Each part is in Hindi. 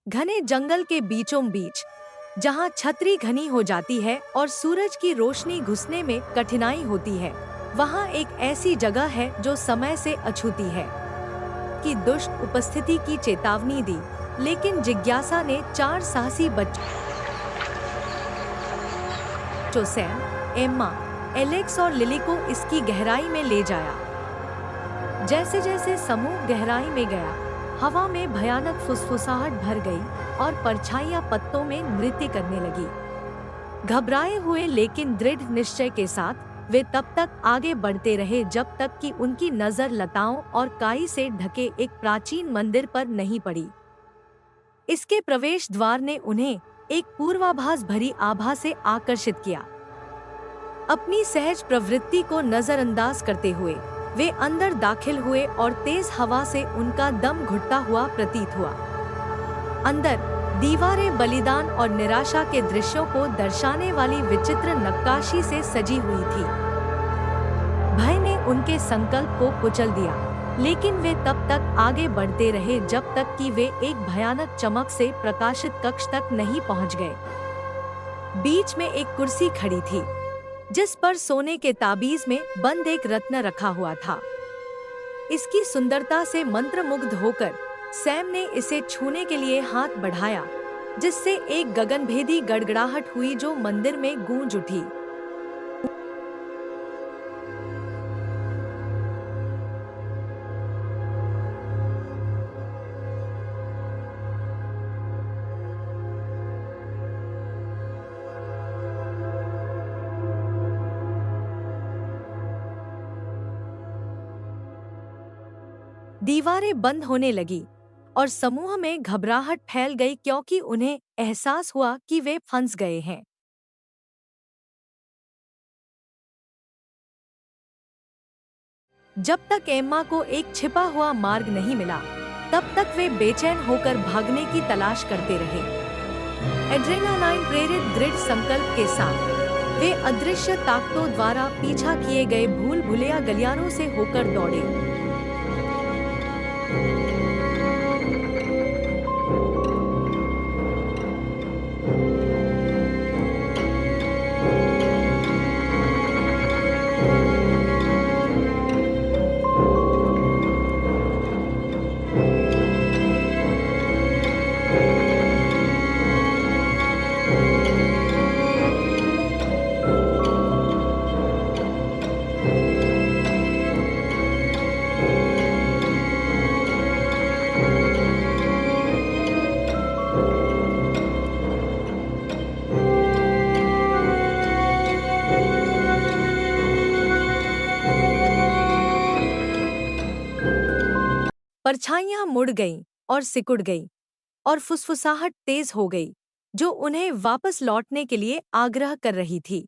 घने जंगल के बीचों बीच, जहाँ छतरी घनी हो जाती है और सूरज की रोशनी घुसने में कठिनाई होती है, वहाँ एक ऐसी जगह है जो समय से अछूती है की दुष्ट उपस्थिति की चेतावनी दी। लेकिन जिज्ञासा ने चार साहसी बच्चों सैम, एम्मा, एलेक्स और लिली को इसकी गहराई में ले जाया। जैसे जैसे समूह गहराई में गया, हवा में भयानक फुसफुसाहट भर गई और परछाइयां पत्तों में नृत्य करने लगी। घबराए हुए लेकिन दृढ़ निश्चय के साथ वे तब तक आगे बढ़ते रहे जब तक कि उनकी नजर लताओं और काई से ढके एक प्राचीन मंदिर पर नहीं पड़ी। इसके प्रवेश द्वार ने उन्हें एक पूर्वाभास भरी आभा से आकर्षित किया। अपनी सहज प्रवृत्ति को नजरअंदाज करते हुए वे अंदर दाखिल हुए और तेज हवा से उनका दम घुटता हुआ प्रतीत हुआ। अंदर दीवारें बलिदान और निराशा के दृश्यों को दर्शाने वाली विचित्र नक्काशी से सजी हुई थी। भय ने उनके संकल्प को कुचल दिया, लेकिन वे तब तक आगे बढ़ते रहे जब तक कि वे एक भयानक चमक से प्रकाशित कक्ष तक नहीं पहुंच गए। बीच में एक कुर्सी खड़ी थी, जिस पर सोने के ताबीज में बंद एक रत्न रखा हुआ था। इसकी सुंदरता से मंत्रमुग्ध होकर सैम ने इसे छूने के लिए हाथ बढ़ाया, जिससे एक गगनभेदी गड़गड़ाहट हुई जो मंदिर में गूंज उठी। दीवारें बंद होने लगी और समूह में घबराहट फैल गई, क्योंकि उन्हें एहसास हुआ कि वे फंस गए हैं। जब तक एम्मा को एक छिपा हुआ मार्ग नहीं मिला, तब तक वे बेचैन होकर भागने की तलाश करते रहे। एड्रेनालाइन प्रेरित दृढ़ संकल्प के साथ वे अदृश्य ताकतों द्वारा पीछा किए गए भूल भुलैया गलियारों से होकर दौड़े। परछाइयां मुड़ गईं और सिकुड़ गईं और फुसफुसाहट तेज हो गई, जो उन्हें वापस लौटने के लिए आग्रह कर रही थी।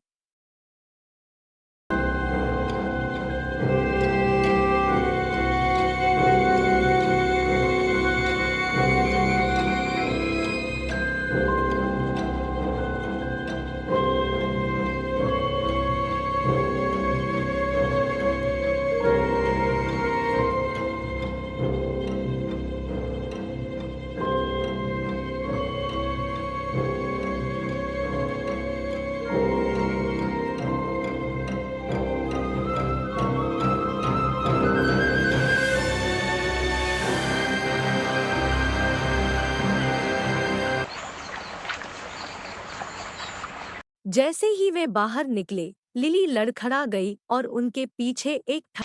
जैसे ही वे बाहर निकले, लिली लड़खड़ा गई और उनके पीछे एक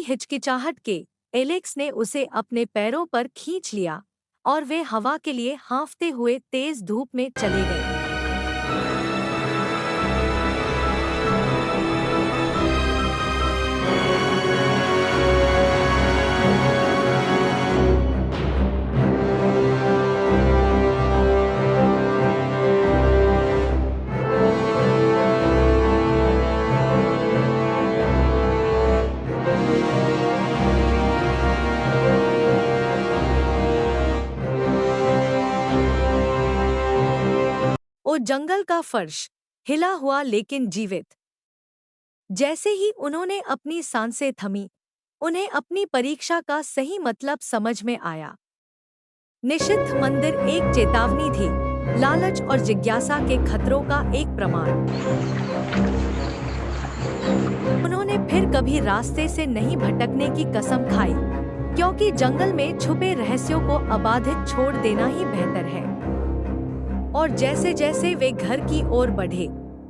हिचकिचाहट के एलेक्स ने उसे अपने पैरों पर खींच लिया और वे हवा के लिए हाँफते हुए तेज धूप में चले गए। वो जंगल का फर्श हिला हुआ लेकिन जीवित। जैसे ही उन्होंने अपनी सांसें थमी, उन्हें अपनी परीक्षा का सही मतलब समझ में आया। निषिद्ध मंदिर एक चेतावनी थी, लालच और जिज्ञासा के खतरों का एक प्रमाण। उन्होंने फिर कभी रास्ते से नहीं भटकने की कसम खाई, क्योंकि जंगल में छुपे रहस्यों को अबाधित छोड़ देना ही बेहतर है। और जैसे जैसे वे घर की ओर बढ़े,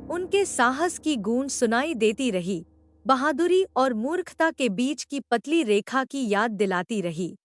उनके साहस की गूंज सुनाई देती रही, बहादुरी और मूर्खता के बीच की पतली रेखा की याद दिलाती रही।